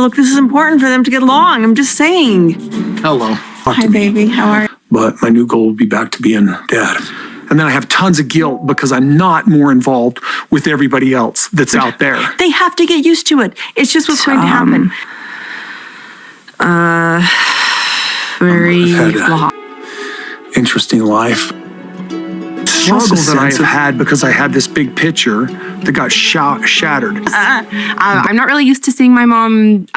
look, this is important for them to get along. I'm just saying. Hello. Hi, baby. How are you? But my new goal will be back to being dad. And then I have tons of guilt because I'm not more involved with everybody else that's out there. They have to get used to it. It's just what's going to happen. Very interesting life. Struggles that I have had because I had this big picture that got shattered. I'm not really used to seeing my mom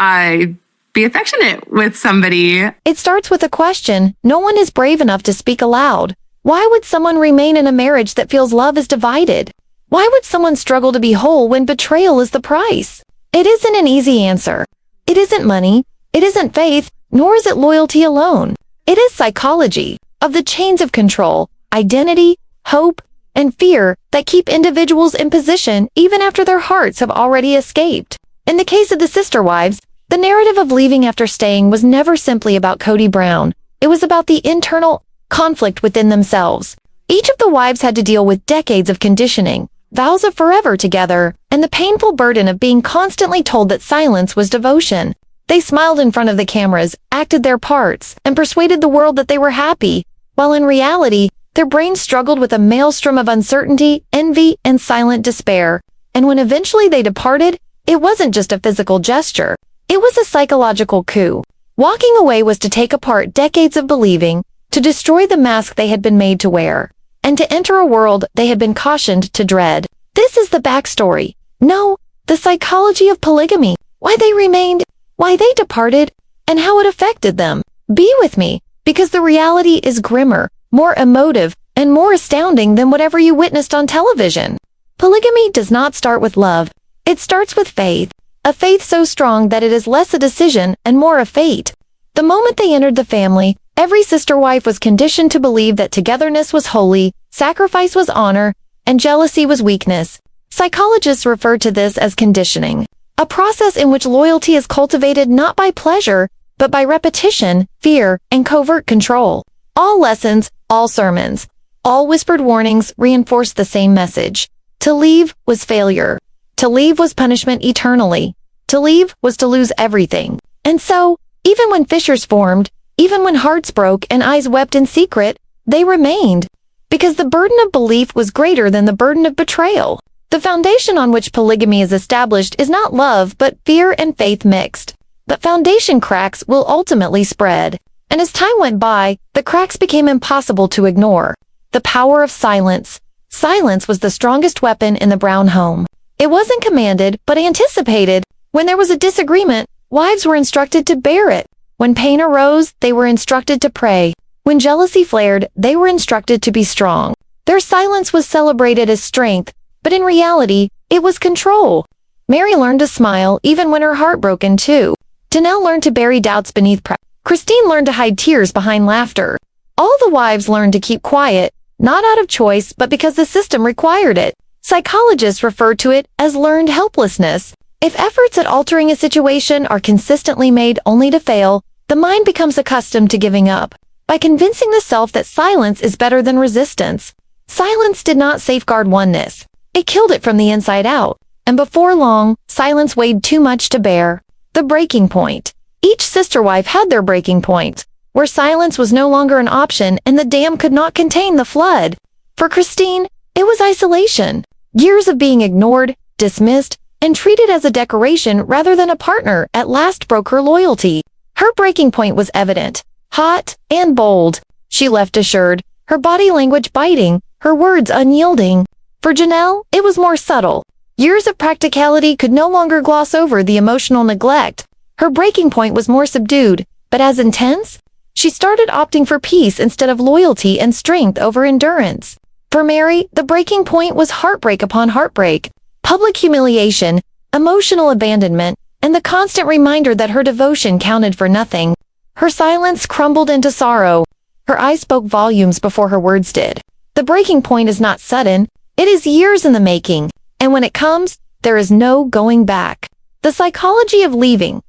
be affectionate with somebody. It starts with a question no one is brave enough to speak aloud. Why would someone remain in a marriage that feels love is divided? Why would someone struggle to be whole when betrayal is the price? It isn't an easy answer. It isn't money. It isn't faith, nor is it loyalty alone. It is psychology of the chains of control, identity, hope, and fear that keep individuals in position even after their hearts have already escaped. In the case of the sister wives, the narrative of leaving after staying was never simply about Kody Brown. It was about the internal conflict within themselves. Each of the wives had to deal with decades of conditioning, vows of forever together, and the painful burden of being constantly told that silence was devotion. They smiled in front of the cameras, acted their parts, and persuaded the world that they were happy, while in reality, their brains struggled with a maelstrom of uncertainty, envy, and silent despair. And when eventually they departed, it wasn't just a physical gesture. It was a psychological coup. Walking away was to take apart decades of believing, to destroy the mask they had been made to wear, and to enter a world they had been cautioned to dread. This is the backstory. No, the psychology of polygamy, why they remained, why they departed, and how it affected them. Be with me, because the reality is grimmer, more emotive, and more astounding than whatever you witnessed on television. Polygamy does not start with love. It starts with faith. A faith so strong that it is less a decision and more a fate. The moment they entered the family, every sister wife was conditioned to believe that togetherness was holy, sacrifice was honor, and jealousy was weakness. Psychologists refer to this as conditioning, a process in which loyalty is cultivated not by pleasure, but by repetition, fear, and covert control. All lessons, all sermons, all whispered warnings reinforced the same message. To leave was failure. To leave was punishment eternally. To leave was to lose everything. And so, even when fissures formed, even when hearts broke and eyes wept in secret, they remained. Because the burden of belief was greater than the burden of betrayal. The foundation on which polygamy is established is not love, but fear and faith mixed. But foundation cracks will ultimately spread. And as time went by, the cracks became impossible to ignore. The power of silence. Silence was the strongest weapon in the Brown home. It wasn't commanded, but anticipated. When there was a disagreement, wives were instructed to bear it. When pain arose, they were instructed to pray. When jealousy flared, they were instructed to be strong. Their silence was celebrated as strength, but in reality, it was control. Meri learned to smile even when her heart broke in two. Janelle learned to bury doubts beneath pride. Christine learned to hide tears behind laughter. All the wives learned to keep quiet, not out of choice, but because the system required it. Psychologists refer to it as learned helplessness. If efforts at altering a situation are consistently made only to fail, the mind becomes accustomed to giving up. By convincing the self that silence is better than resistance. Silence did not safeguard oneness. It killed it from the inside out. And before long, silence weighed too much to bear. The breaking point. Each sister wife had their breaking point, where silence was no longer an option and the dam could not contain the flood. For Christine, it was isolation. Years of being ignored, dismissed, and treated as a decoration rather than a partner at last broke her loyalty. Her breaking point was evident, hot and bold. She left assured, her body language biting, her words unyielding. For Janelle, it was more subtle. Years of practicality could no longer gloss over the emotional neglect. Her breaking point was more subdued, but as intense. She started opting for peace instead of loyalty and strength over endurance. For Meri, the breaking point was heartbreak upon heartbreak, public humiliation, emotional abandonment, and the constant reminder that her devotion counted for nothing. Her silence crumbled into sorrow. Her eyes spoke volumes before her words did. The breaking point is not sudden, it is years in the making, and when it comes, there is no going back. The psychology of leaving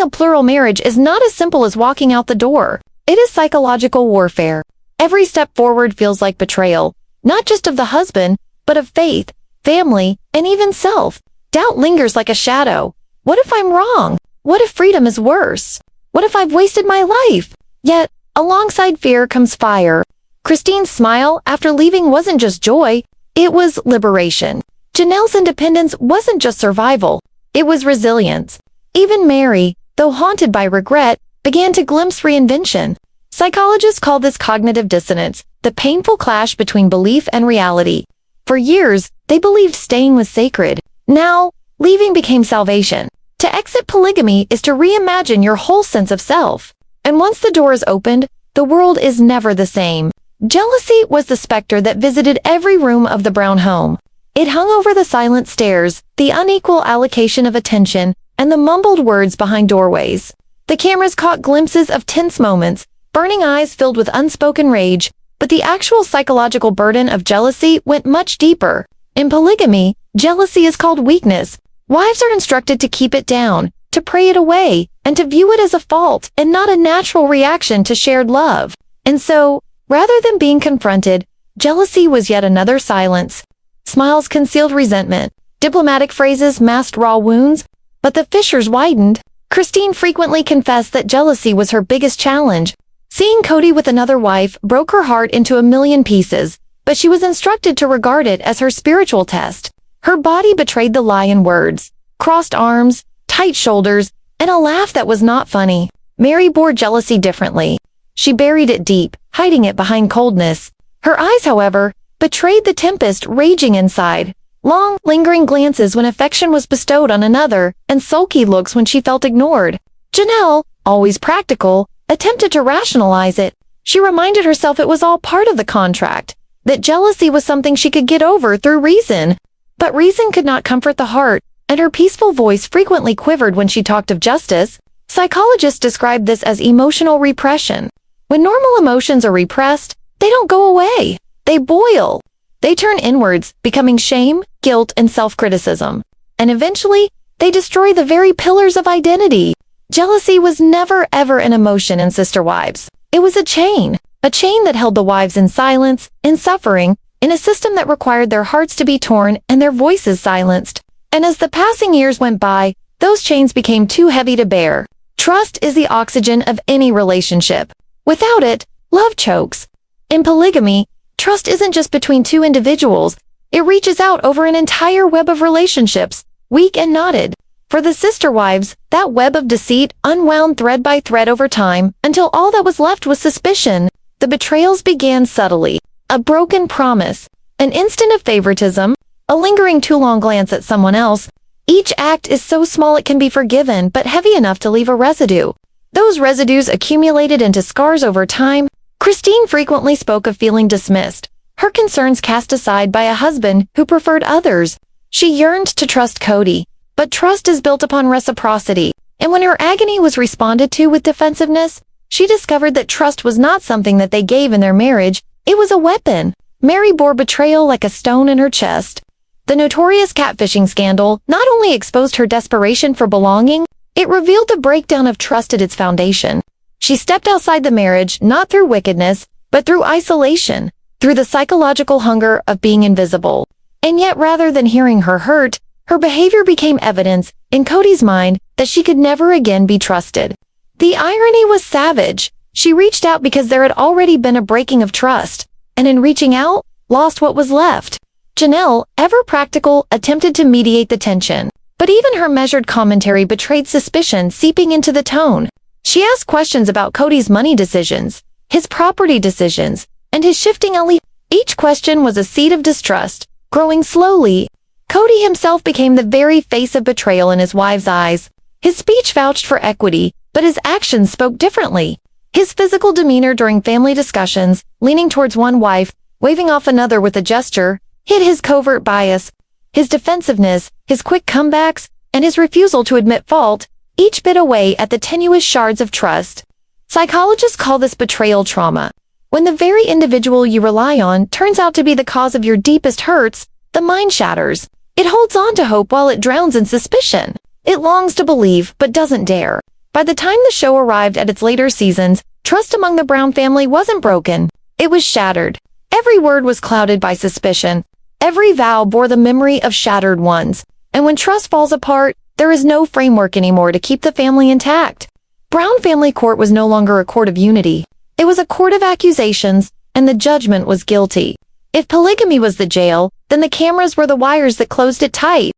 a plural marriage is not as simple as walking out the door. It is psychological warfare. Every step forward feels like betrayal. Not just of the husband, but of faith, family, and even self. Doubt lingers like a shadow. What if I'm wrong? what if freedom is worse? What if I've wasted my life? Yet, alongside fear comes fire. Christine's smile after leaving wasn't just joy, it was liberation. Janelle's independence wasn't just survival, it was resilience. Even Meri, though haunted by regret, began to glimpse reinvention. Psychologists call this cognitive dissonance, the painful clash between belief and reality. For years, they believed staying was sacred. Now, leaving became salvation. To exit polygamy is to reimagine your whole sense of self. And once the door is opened, the world is never the same. Jealousy was the specter that visited every room of the Brown home. It hung over the silent stares, the unequal allocation of attention, and the mumbled words behind doorways. The cameras caught glimpses of tense moments, burning eyes filled with unspoken rage, but the actual psychological burden of jealousy went much deeper. In polygamy, jealousy is called weakness. Wives are instructed to keep it down, to pray it away, and to view it as a fault and not a natural reaction to shared love. And so, rather than being confronted, jealousy was yet another silence. Smiles concealed resentment, diplomatic phrases masked raw wounds, but the fissures widened. Christine frequently confessed that jealousy was her biggest challenge. Seeing Kody with another wife broke her heart into a million pieces, but she was instructed to regard it as her spiritual test. Her body betrayed the lie in words, crossed arms, tight shoulders, and a laugh that was not funny. Meri bore jealousy differently. She buried it deep, hiding it behind coldness. Her eyes, however, betrayed the tempest raging inside. Long, lingering glances when affection was bestowed on another, and sulky looks when she felt ignored. Janelle, always practical, attempted to rationalize it. She reminded herself it was all part of the contract, that jealousy was something she could get over through reason. But reason could not comfort the heart, and her peaceful voice frequently quivered when she talked of justice. Psychologists describe this as emotional repression. When normal emotions are repressed, they don't go away. They boil. They turn inwards, becoming shame, guilt, and self-criticism. And eventually, they destroy the very pillars of identity. Jealousy was never ever an emotion in Sister Wives. It was a chain that held the wives in silence, in suffering, in a system that required their hearts to be torn and their voices silenced. And as the passing years went by, those chains became too heavy to bear. Trust is the oxygen of any relationship. Without it, love chokes. In polygamy, trust isn't just between two individuals, it reaches out over an entire web of relationships, weak and knotted. For the sister wives, that web of deceit unwound thread by thread over time, until all that was left was suspicion. The betrayals began subtly. A broken promise, an instant of favoritism, a lingering too long glance at someone else. Each act is so small it can be forgiven, but heavy enough to leave a residue. Those residues accumulated into scars over time. Christine frequently spoke of feeling dismissed, her concerns cast aside by a husband who preferred others. She yearned to trust Kody, but trust is built upon reciprocity, and when her agony was responded to with defensiveness, she discovered that trust was not something that they gave in their marriage, it was a weapon. Meri bore betrayal like a stone in her chest. The notorious catfishing scandal not only exposed her desperation for belonging, it revealed the breakdown of trust at its foundation. She stepped outside the marriage not through wickedness, but through isolation, through the psychological hunger of being invisible. And yet rather than hearing her hurt, her behavior became evidence in Kody's mind that she could never again be trusted. The irony was savage. She reached out because there had already been a breaking of trust, and in reaching out, lost what was left. Janelle, ever practical, attempted to mediate the tension, but even her measured commentary betrayed suspicion seeping into the tone. She asked questions about Kody's money decisions, his property decisions, and his shifting allegiance. Each question was a seed of distrust, growing slowly. Kody himself became the very face of betrayal in his wife's eyes. His speech vouched for equity, but his actions spoke differently. His physical demeanor during family discussions, leaning towards one wife, waving off another with a gesture, hid his covert bias. His defensiveness, his quick comebacks, and his refusal to admit fault, each bit away at the tenuous shards of trust. Psychologists call this betrayal trauma. When the very individual you rely on turns out to be the cause of your deepest hurts, the mind shatters. It holds on to hope while it drowns in suspicion. It longs to believe, but doesn't dare. By the time the show arrived at its later seasons, trust among the Brown family wasn't broken. It was shattered. Every word was clouded by suspicion. Every vow bore the memory of shattered ones. And when trust falls apart, There is no framework anymore to keep the family intact. Brown family court was no longer a court of unity. It was a court of accusations, and the judgment was guilty. If polygamy was the jail, then the cameras were the wires that closed it tight.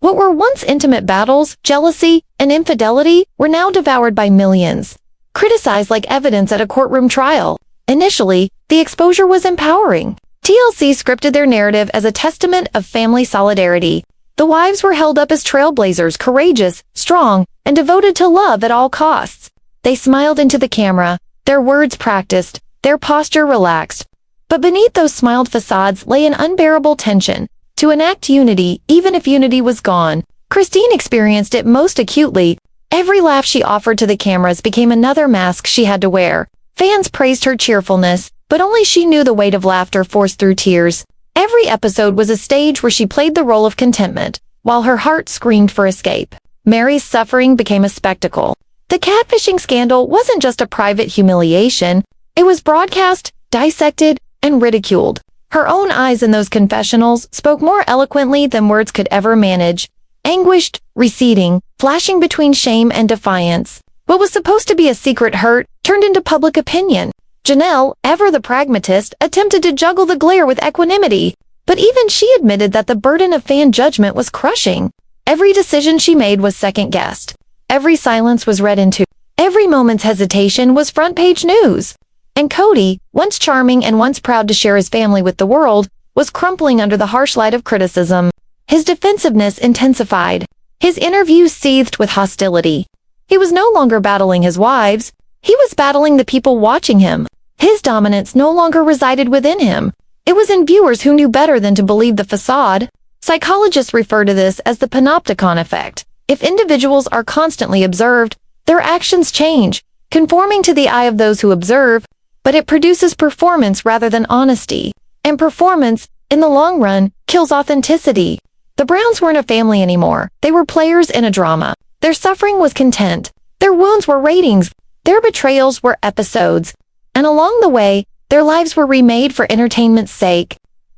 What were once intimate battles, jealousy, and infidelity were now devoured by millions. Criticized like evidence at a courtroom trial. Initially, the exposure was empowering. TLC scripted their narrative as a testament of family solidarity. The wives were held up as trailblazers, courageous, strong, and devoted to love at all costs. They smiled into the camera, their words practiced, their posture relaxed. But beneath those smiled facades lay an unbearable tension. To enact unity, even if unity was gone, Christine experienced it most acutely. Every laugh she offered to the cameras became another mask she had to wear. Fans praised her cheerfulness, but only she knew the weight of laughter forced through tears. Every episode was a stage where she played the role of contentment, while her heart screamed for escape. Meri's suffering became a spectacle. The catfishing scandal wasn't just a private humiliation. It was broadcast, dissected, and ridiculed. Her own eyes in those confessionals spoke more eloquently than words could ever manage. Anguished, receding, flashing between shame and defiance. What was supposed to be a secret hurt turned into public opinion. Janelle, ever the pragmatist, attempted to juggle the glare with equanimity, but even she admitted that the burden of fan judgment was crushing. Every decision she made was second-guessed. Every silence was read into. Every moment's hesitation was front-page news. And Kody, once charming and once proud to share his family with the world, was crumpling under the harsh light of criticism. His defensiveness intensified. His interviews seethed with hostility. He was no longer battling his wives. He was battling the people watching him. His dominance no longer resided within him. It was in viewers who knew better than to believe the facade. Psychologists refer to this as the panopticon effect. If individuals are constantly observed, their actions change, conforming to the eye of those who observe, but it produces performance rather than honesty. And performance, in the long run, kills authenticity. The Browns weren't a family anymore. They were players in a drama. Their suffering was content. Their wounds were ratings. Their betrayals were episodes. And along the way, their lives were remade for entertainment's sake.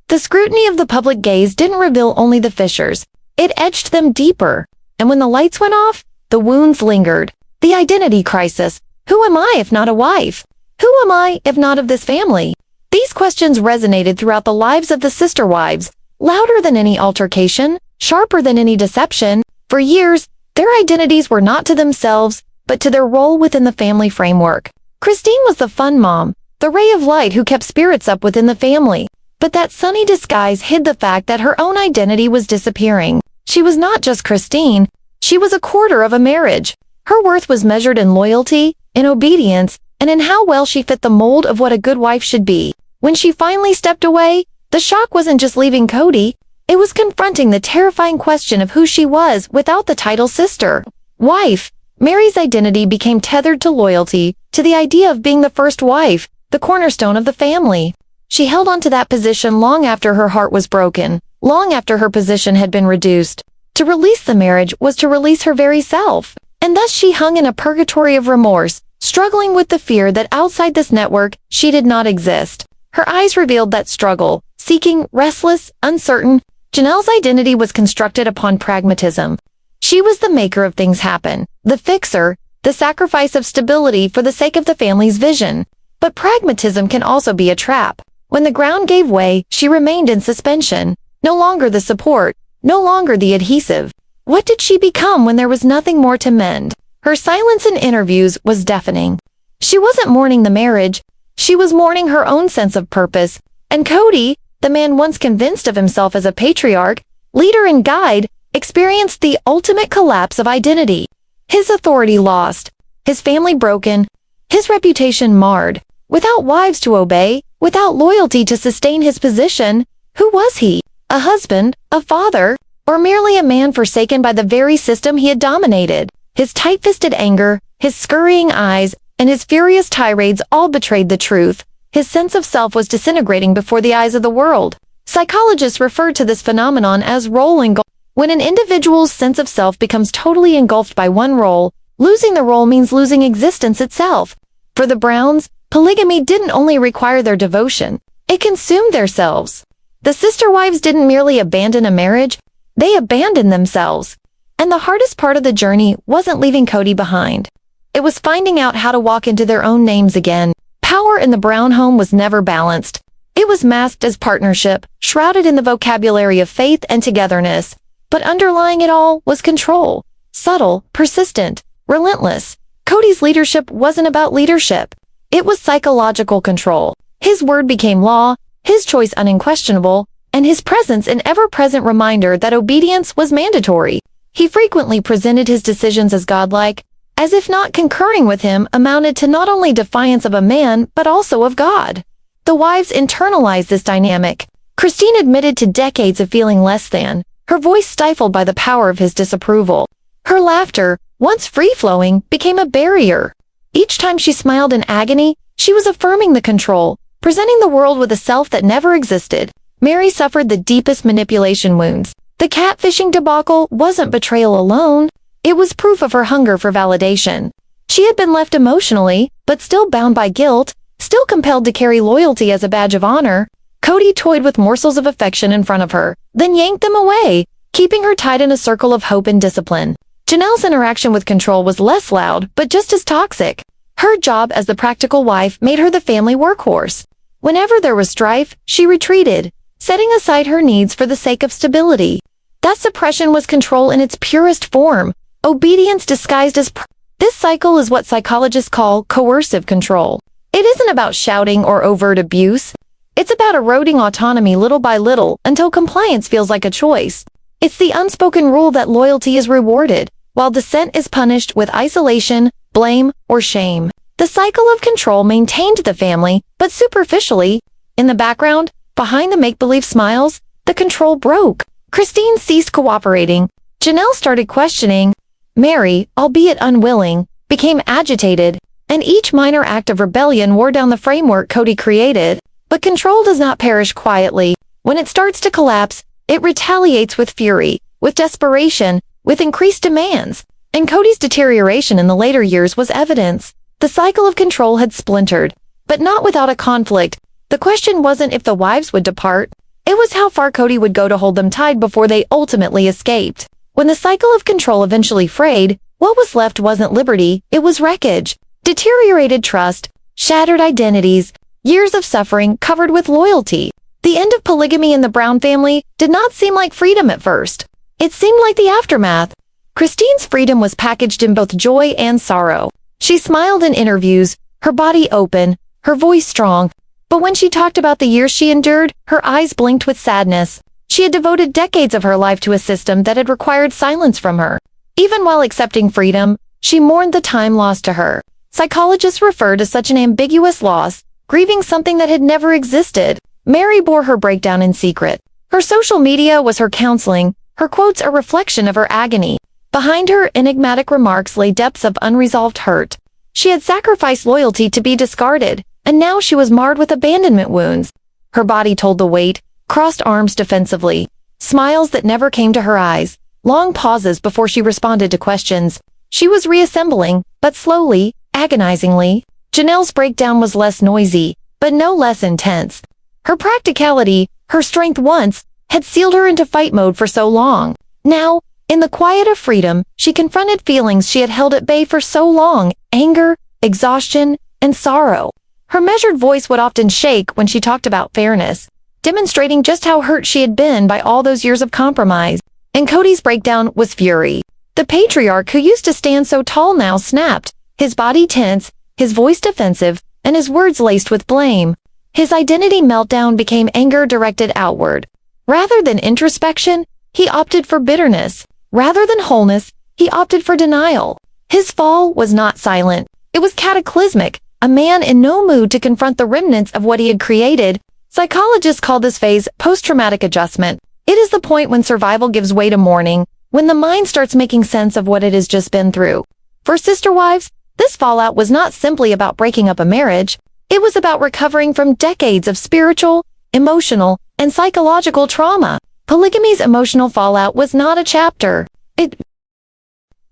The scrutiny of the public gaze didn't reveal only the fissures. It etched them deeper. And when the lights went off, the wounds lingered. The identity crisis. Who am I if not a wife? Who am I if not of this family? These questions resonated throughout the lives of the sister wives, louder than any altercation, sharper than any deception. For years, their identities were not to themselves, but to their role within the family framework. Christine was the fun mom, the ray of light who kept spirits up within the family. But that sunny disguise hid the fact that her own identity was disappearing. She was not just Christine, she was a quarter of a marriage. Her worth was measured in loyalty, in obedience, and in how well she fit the mold of what a good wife should be. When she finally stepped away, the shock wasn't just leaving Kody, it was confronting the terrifying question of who she was without the title sister. Wife. Meri's identity became tethered to loyalty, to the idea of being the first wife, the cornerstone of the family. She held on to that position long after her heart was broken, long after her position had been reduced. To release the marriage was to release her very self, and thus she hung in a purgatory of remorse, struggling with the fear that outside this network, she did not exist. Her eyes revealed that struggle, seeking, restless, uncertain. Janelle's identity was constructed upon pragmatism. She was the maker of things happen, the fixer, the sacrifice of stability for the sake of the family's vision. But pragmatism can also be a trap. When the ground gave way, she remained in suspension, no longer the support, no longer the adhesive. What did she become when there was nothing more to mend? Her silence in interviews was deafening. She wasn't mourning the marriage, she was mourning her own sense of purpose. And Kody, the man once convinced of himself as a patriarch, leader and guide, experienced the ultimate collapse of identity. His authority lost, his family broken, his reputation marred. Without wives to obey, without loyalty to sustain his position, who was he? A husband, a father, or merely a man forsaken by the very system he had dominated? His tight-fisted anger, his scurrying eyes, and his furious tirades all betrayed the truth. His sense of self was disintegrating before the eyes of the world. Psychologists refer to this phenomenon as role engulfment. When an individual's sense of self becomes totally engulfed by one role, losing the role means losing existence itself. For the Browns, polygamy didn't only require their devotion, it consumed their selves. The sister wives didn't merely abandon a marriage, they abandoned themselves. And the hardest part of the journey wasn't leaving Kody behind. It was finding out how to walk into their own names again. Power in the Brown home was never balanced. It was masked as partnership, shrouded in the vocabulary of faith and togetherness. But underlying it all was control. Subtle, persistent, relentless. Kody's leadership wasn't about leadership. It was psychological control. His word became law, his choice unquestionable, and his presence an ever-present reminder that obedience was mandatory. He frequently presented his decisions as godlike, as if not concurring with him amounted to not only defiance of a man, but also of God. The wives internalized this dynamic. Christine admitted to decades of feeling less than, her voice stifled by the power of his disapproval. Her laughter, once free-flowing, became a barrier. Each time she smiled in agony, she was affirming the control, presenting the world with a self that never existed. Meri suffered the deepest manipulation wounds. The catfishing debacle wasn't betrayal alone. It was proof of her hunger for validation. She had been left emotionally, but still bound by guilt, still compelled to carry loyalty as a badge of honor. Kody toyed with morsels of affection in front of her, then yanked them away, keeping her tied in a circle of hope and discipline. Janelle's interaction with control was less loud, but just as toxic. Her job as the practical wife made her the family workhorse. Whenever there was strife, she retreated, setting aside her needs for the sake of stability. That suppression was control in its purest form, obedience disguised as This cycle is what psychologists call coercive control. It isn't about shouting or overt abuse. It's about eroding autonomy little by little until compliance feels like a choice. It's the unspoken rule that loyalty is rewarded, while dissent is punished with isolation, blame, or shame. The cycle of control maintained the family, but superficially. In the background, behind the make-believe smiles, the control broke. Christine ceased cooperating. Janelle started questioning. Meri, albeit unwilling, became agitated, and each minor act of rebellion wore down the framework Kody created. But control does not perish quietly. When it starts to collapse, it retaliates with fury, with desperation, with increased demands. And Kody's deterioration in the later years was evidence. The cycle of control had splintered, but not without a conflict. The question wasn't if the wives would depart. It was how far Kody would go to hold them tied before they ultimately escaped. When the cycle of control eventually frayed, what was left wasn't liberty, it was wreckage. Deteriorated trust, shattered identities, years of suffering covered with loyalty. The end of polygamy in the Brown family did not seem like freedom at first. It seemed like the aftermath. Christine's freedom was packaged in both joy and sorrow. She smiled in interviews, her body open, her voice strong. But when she talked about the years she endured, her eyes blinked with sadness. She had devoted decades of her life to a system that had required silence from her. Even while accepting freedom, she mourned the time lost to her. Psychologists refer to such an ambiguous loss, grieving something that had never existed. Meri bore her breakdown in secret. Her social media was her counseling, her quotes a reflection of her agony. Behind her enigmatic remarks lay depths of unresolved hurt. She had sacrificed loyalty to be discarded, and now she was marred with abandonment wounds. Her body told the weight, crossed arms defensively, smiles that never came to her eyes, long pauses before she responded to questions. She was reassembling, but slowly, agonizingly. Janelle's breakdown was less noisy, but no less intense. Her practicality, her strength once, had sealed her into fight mode for so long. Now, in the quiet of freedom, she confronted feelings she had held at bay for so long: anger, exhaustion, and sorrow. Her measured voice would often shake when she talked about fairness, demonstrating just how hurt she had been by all those years of compromise. And Kody's breakdown was fury. The patriarch who used to stand so tall now snapped, his body tense, his voice defensive, and his words laced with blame. His identity meltdown became anger directed outward. Rather than introspection, he opted for bitterness. Rather than wholeness, he opted for denial. His fall was not silent. It was cataclysmic, a man in no mood to confront the remnants of what he had created. Psychologists call this phase post-traumatic adjustment. It is the point when survival gives way to mourning, when the mind starts making sense of what it has just been through. For sister wives, this fallout was not simply about breaking up a marriage. It was about recovering from decades of spiritual, emotional, and psychological trauma. Polygamy's emotional fallout was not a chapter. It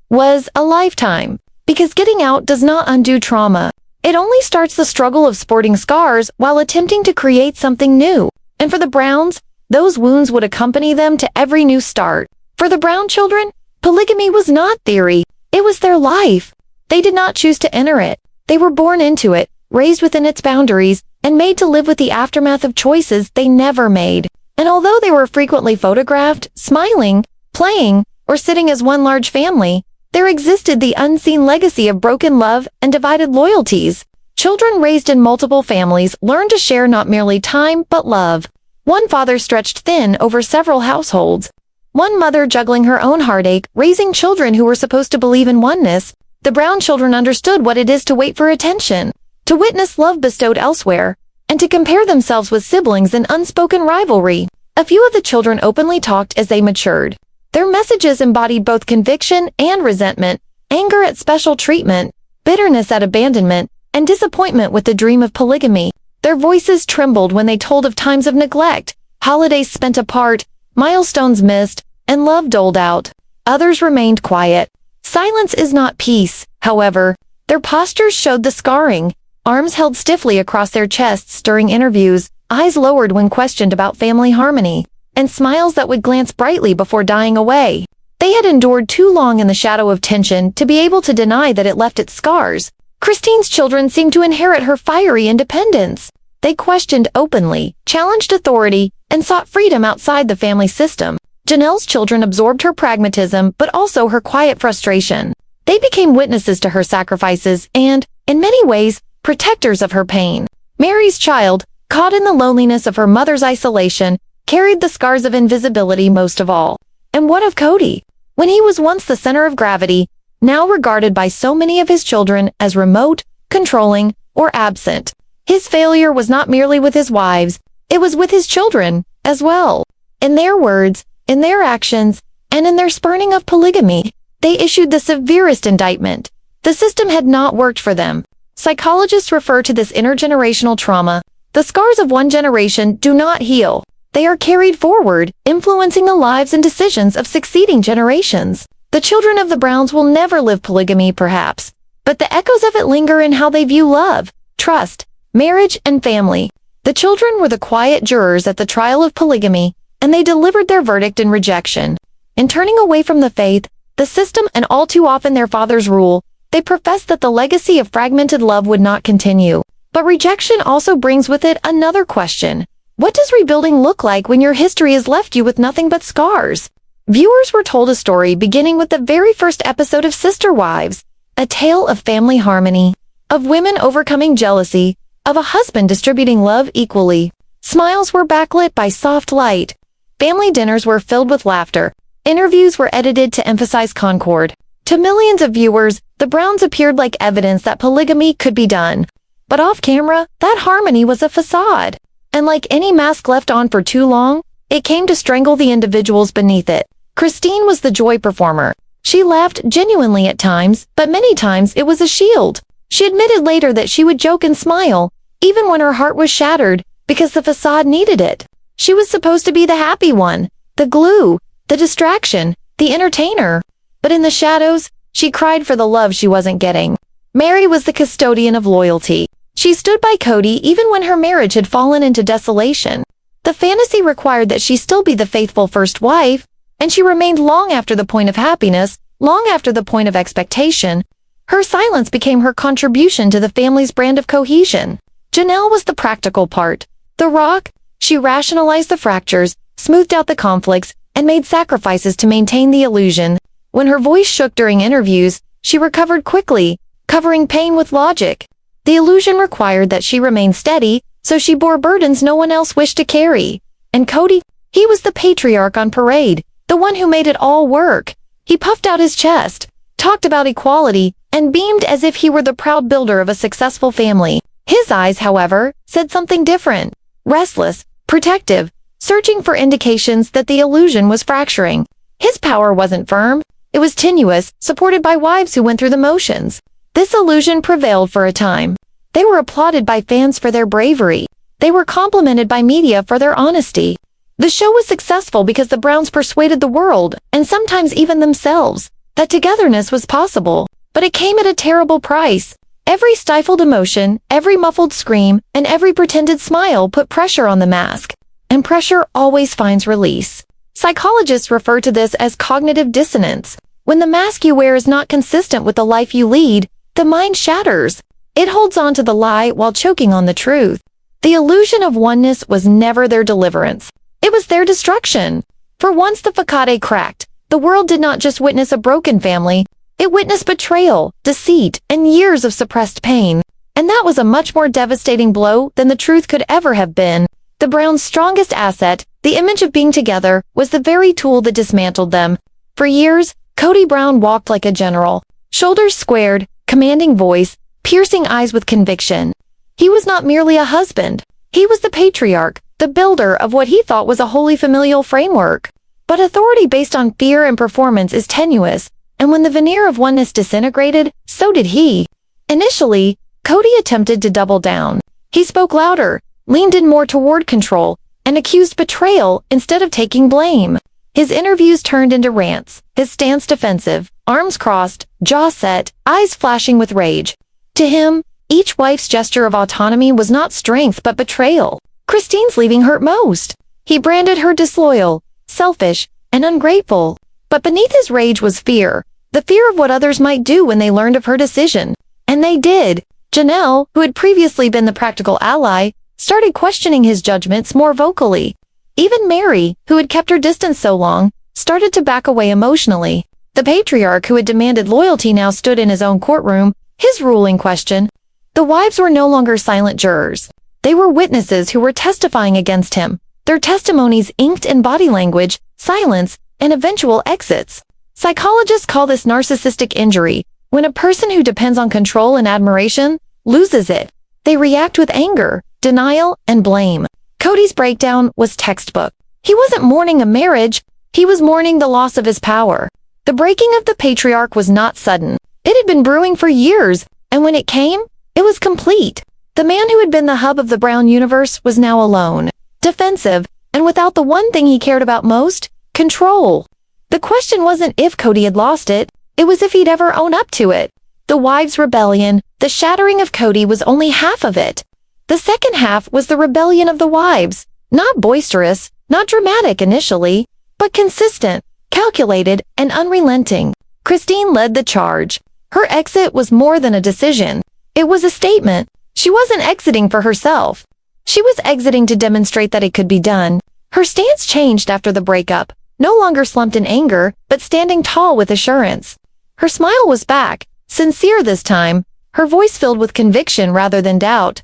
was a lifetime. Because getting out does not undo trauma. It only starts the struggle of sporting scars while attempting to create something new. And for the Browns, those wounds would accompany them to every new start. For the Brown children, Polygamy was not theory. It was their life. They did not choose to enter it. They were born into it, raised within its boundaries, and made to live with the aftermath of choices they never made. And although they were frequently photographed, smiling, playing, or sitting as one large family, there existed the unseen legacy of broken love and divided loyalties. Children raised in multiple families learn to share not merely time, but love. One father stretched thin over several households. One mother juggling her own heartache, raising children who were supposed to believe in oneness. The Brown children understood what it is to wait for attention, to witness love bestowed elsewhere, and to compare themselves with siblings in unspoken rivalry. A few of the children openly talked as they matured. Their messages embodied both conviction and resentment, anger at special treatment, bitterness at abandonment, and disappointment with the dream of polygamy. Their voices trembled when they told of times of neglect, holidays spent apart, milestones missed, and love doled out. Others remained quiet. Silence is not peace, however. Their postures showed the scarring, arms held stiffly across their chests during interviews, eyes lowered when questioned about family harmony, and smiles that would glance brightly before dying away. They had endured too long in the shadow of tension to be able to deny that it left its scars. Christine's children seemed to inherit her fiery independence. They questioned openly, challenged authority, and sought freedom outside the family system. Janelle's children absorbed her pragmatism, but also her quiet frustration. They became witnesses to her sacrifices and, in many ways, protectors of her pain. Meri's child, caught in the loneliness of her mother's isolation, carried the scars of invisibility most of all. And what of Kody? When he was once the center of gravity, now regarded by so many of his children as remote, controlling, or absent. His failure was not merely with his wives, it was with his children, as well. In their words, in their actions, and in their spurning of polygamy, they issued the severest indictment. The system had not worked for them. Psychologists refer to this intergenerational trauma. The scars of one generation do not heal. They are carried forward, influencing the lives and decisions of succeeding generations. The children of the Browns will never live polygamy, perhaps, but the echoes of it linger in how they view love, trust, marriage, and family. The children were the quiet jurors at the trial of polygamy, and they delivered their verdict in rejection. In turning away from the faith, the system, and all too often their father's rule, they professed that the legacy of fragmented love would not continue. But rejection also brings with it another question. What does rebuilding look like when your history has left you with nothing but scars? Viewers were told a story beginning with the very first episode of Sister Wives, a tale of family harmony, of women overcoming jealousy, of a husband distributing love equally. Smiles were backlit by soft light. Family dinners were filled with laughter. Interviews were edited to emphasize concord. To millions of viewers, the Browns appeared like evidence that polygamy could be done. But off camera, that harmony was a facade. And like any mask left on for too long, it came to strangle the individuals beneath it. Christine was the joy performer. She laughed genuinely at times, but many times it was a shield. She admitted later that she would joke and smile, even when her heart was shattered, because the facade needed it. She was supposed to be the happy one, the glue, the distraction, the entertainer. But in the shadows, she cried for the love she wasn't getting. Meri was the custodian of loyalty. She stood by Kody even when her marriage had fallen into desolation. The fantasy required that she still be the faithful first wife, and she remained long after the point of happiness, long after the point of expectation. Her silence became her contribution to the family's brand of cohesion. Janelle was the practical part. The rock, she rationalized the fractures, smoothed out the conflicts, and made sacrifices to maintain the illusion. When her voice shook during interviews, she recovered quickly, covering pain with logic. The illusion required that she remain steady, so she bore burdens no one else wished to carry. And Kody, he was the patriarch on parade, the one who made it all work. He puffed out his chest, talked about equality, and beamed as if he were the proud builder of a successful family. His eyes, however, said something different. Restless, protective, searching for indications that the illusion was fracturing. His power wasn't firm. It was tenuous, supported by wives who went through the motions. This illusion prevailed for a time. They were applauded by fans for their bravery. They were complimented by media for their honesty. The show was successful because the Browns persuaded the world, and sometimes even themselves, that togetherness was possible. But it came at a terrible price. Every stifled emotion, every muffled scream, and every pretended smile put pressure on the mask. And pressure always finds release. Psychologists refer to this as cognitive dissonance. When the mask you wear is not consistent with the life you lead, the mind shatters. It holds on to the lie while choking on the truth. The illusion of oneness was never their deliverance. It was their destruction. For once the facade cracked, the world did not just witness a broken family, it witnessed betrayal, deceit, and years of suppressed pain. And that was a much more devastating blow than the truth could ever have been. The Browns' strongest asset, the image of being together, was the very tool that dismantled them. For years, Kody Brown walked like a general, shoulders squared, commanding voice, piercing eyes with conviction. He was not merely a husband. He was the patriarch, the builder of what he thought was a wholly familial framework. But authority based on fear and performance is tenuous, and when the veneer of oneness disintegrated, so did he. Initially, Kody attempted to double down. He spoke louder, leaned in more toward control, and accused betrayal instead of taking blame. His interviews turned into rants, his stance defensive, arms crossed, jaw set, eyes flashing with rage. To him, each wife's gesture of autonomy was not strength but betrayal. Christine's leaving hurt most. He branded her disloyal, selfish, and ungrateful. But beneath his rage was fear, the fear of what others might do when they learned of her decision. And they did. Janelle, who had previously been the practical ally, started questioning his judgments more vocally. Even Meri, who had kept her distance so long, started to back away emotionally. The patriarch who had demanded loyalty now stood in his own courtroom, his ruling question. The wives were no longer silent jurors. They were witnesses who were testifying against him, their testimonies inked in body language, silence, and eventual exits. Psychologists call this narcissistic injury, when a person who depends on control and admiration loses it. They react with anger, denial, and blame. Kody's breakdown was textbook. He wasn't mourning a marriage, he was mourning the loss of his power. The breaking of the patriarch was not sudden. It had been brewing for years, and when it came, it was complete. The man who had been the hub of the Brown universe was now alone, defensive, and without the one thing he cared about most, control. The question wasn't if Kody had lost it, it was if he'd ever own up to it. The wives' rebellion, the shattering of Kody, was only half of it. The second half was the rebellion of the wives, not boisterous, not dramatic initially, but consistent, calculated, and unrelenting. Christine led the charge. Her exit was more than a decision. It was a statement. She wasn't exiting for herself. She was exiting to demonstrate that it could be done. Her stance changed after the breakup, no longer slumped in anger, but standing tall with assurance. Her smile was back, sincere this time, her voice filled with conviction rather than doubt.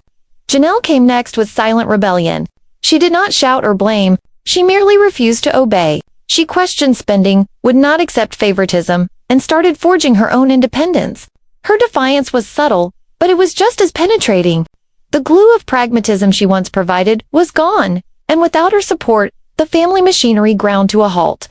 Janelle came next with silent rebellion. She did not shout or blame, she merely refused to obey. She questioned spending, would not accept favoritism, and started forging her own independence. Her defiance was subtle, but it was just as penetrating. The glue of pragmatism she once provided was gone, and without her support, the family machinery ground to a halt.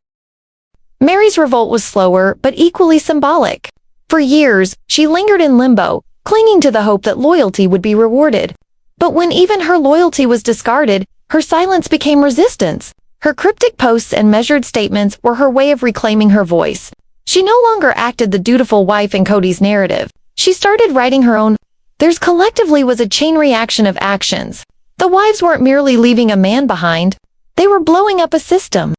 Meri's revolt was slower, but equally symbolic. For years, she lingered in limbo, clinging to the hope that loyalty would be rewarded. But when even her loyalty was discarded, her silence became resistance. Her cryptic posts and measured statements were her way of reclaiming her voice. She no longer acted the dutiful wife in Kody's narrative. She started writing her own. Theirs collectively was a chain reaction of actions. The wives weren't merely leaving a man behind. They were blowing up a system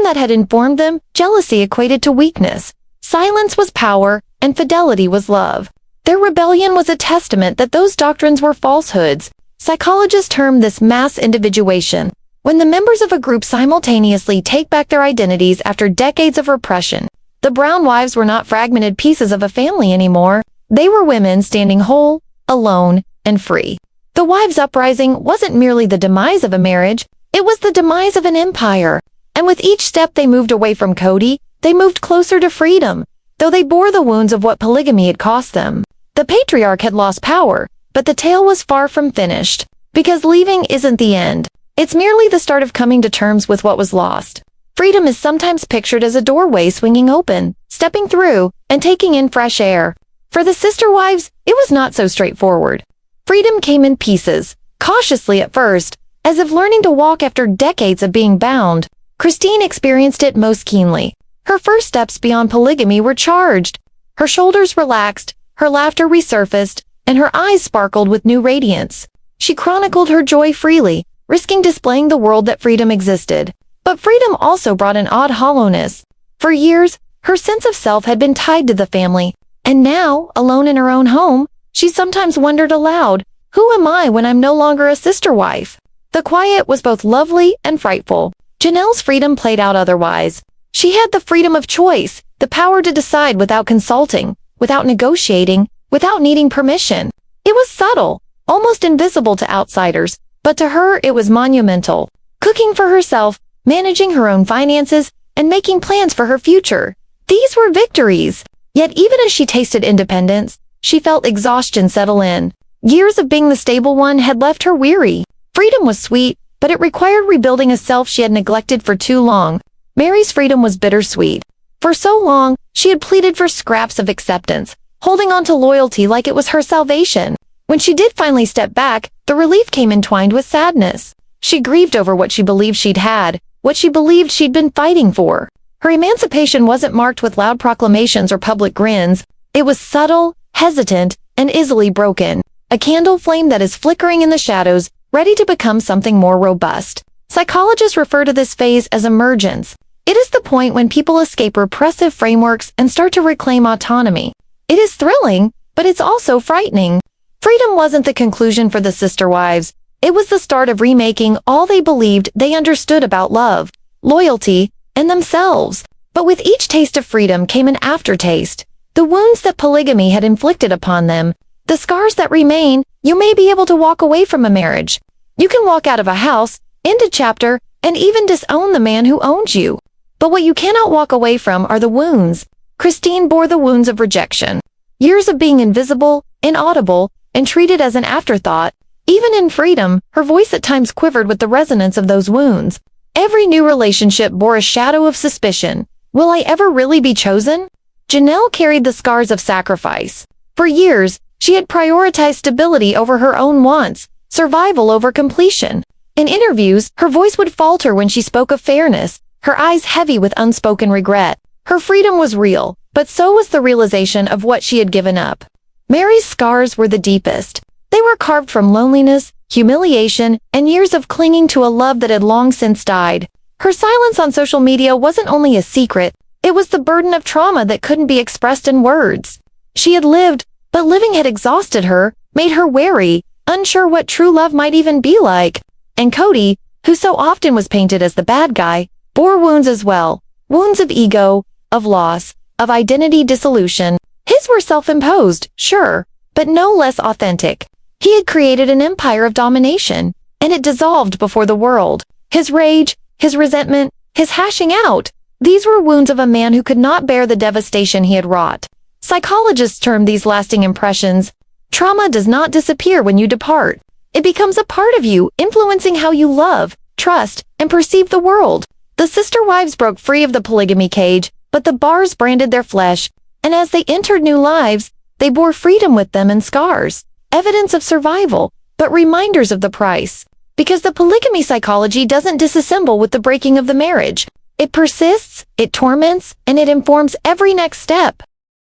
that had informed them jealousy equated to weakness, silence was power, and fidelity was love. Their rebellion was a testament that those doctrines were falsehoods. Psychologists term this mass individuation, when the members of a group simultaneously take back their identities after decades of repression. The Brown wives were not fragmented pieces of a family anymore. They were women standing whole, alone, and free. The wives' uprising wasn't merely the demise of a marriage, it was the demise of an empire. And with each step they moved away from Kody, they moved closer to freedom, though they bore the wounds of what polygamy had cost them. The patriarch had lost power, but the tale was far from finished. Because leaving isn't the end. It's merely the start of coming to terms with what was lost. Freedom is sometimes pictured as a doorway swinging open, stepping through, and taking in fresh air. For the sister wives, it was not so straightforward. Freedom came in pieces, cautiously at first, as if learning to walk after decades of being bound. Christine experienced it most keenly. Her first steps beyond polygamy were charged. Her shoulders relaxed, her laughter resurfaced, and her eyes sparkled with new radiance. She chronicled her joy freely, risking displaying the world that freedom existed. But freedom also brought an odd hollowness. For years, Her sense of self had been tied to the family, and now, alone in her own home, she sometimes wondered aloud, who am I when I'm no longer a sister wife? The quiet was both lovely and frightful. Janelle's freedom played out otherwise. She had the freedom of choice, the power to decide without consulting, without negotiating, without needing permission. It was subtle, almost invisible to outsiders, but to her it was monumental. Cooking for herself, managing her own finances, and making plans for her future. These were victories. Yet even as she tasted independence, she felt exhaustion settle in. Years of being the stable one had left her weary. Freedom was sweet, but it required rebuilding a self she had neglected for too long. Meri's freedom was bittersweet. For so long, she had pleaded for scraps of acceptance, holding on to loyalty like it was her salvation. When she did finally step back, the relief came entwined with sadness. She grieved over what she believed she'd had, what she believed she'd been fighting for. Her emancipation wasn't marked with loud proclamations or public grins. It was subtle, hesitant, and easily broken. A candle flame that is flickering in the shadows, ready to become something more robust. Psychologists refer to this phase as emergence. It is the point when people escape repressive frameworks and start to reclaim autonomy. It is thrilling, but it's also frightening. Freedom wasn't the conclusion for the sister wives. It was the start of remaking all they believed they understood about love, loyalty, and themselves. But with each taste of freedom came an aftertaste. The wounds that polygamy had inflicted upon them, the scars that remain. You may be able to walk away from a marriage. You can walk out of a house, end a chapter, and even disown the man who owns you. But what you cannot walk away from are the wounds. Christine bore the wounds of rejection. Years of being invisible, inaudible, and treated as an afterthought. Even in freedom, her voice at times quivered with the resonance of those wounds. Every new relationship bore a shadow of suspicion. Will I ever really be chosen? Janelle carried the scars of sacrifice. For years, she had prioritized stability over her own wants, survival over completion. In interviews, her voice would falter when she spoke of fairness, her eyes heavy with unspoken regret. Her freedom was real, but so was the realization of what she had given up. Meri's scars were the deepest. They were carved from loneliness, humiliation, and years of clinging to a love that had long since died. Her silence on social media wasn't only a secret, it was the burden of trauma that couldn't be expressed in words. She had lived, but living had exhausted her, made her wary, unsure what true love might even be like. And Kody, who so often was painted as the bad guy, bore wounds as well. Wounds of ego, of loss, of identity dissolution. His were self-imposed, sure, but no less authentic. He had created an empire of domination, and it dissolved before the world. His rage, his resentment, his hashing out, these were wounds of a man who could not bear the devastation he had wrought. Psychologists term these lasting impressions. Trauma does not disappear when you depart. It becomes a part of you, influencing how you love, trust, and perceive the world. The sister wives broke free of the polygamy cage, but the bars branded their flesh, and as they entered new lives, they bore freedom with them and scars. Evidence of survival, but reminders of the price. Because the polygamy psychology doesn't disassemble with the breaking of the marriage. It persists, it torments, and it informs every next step.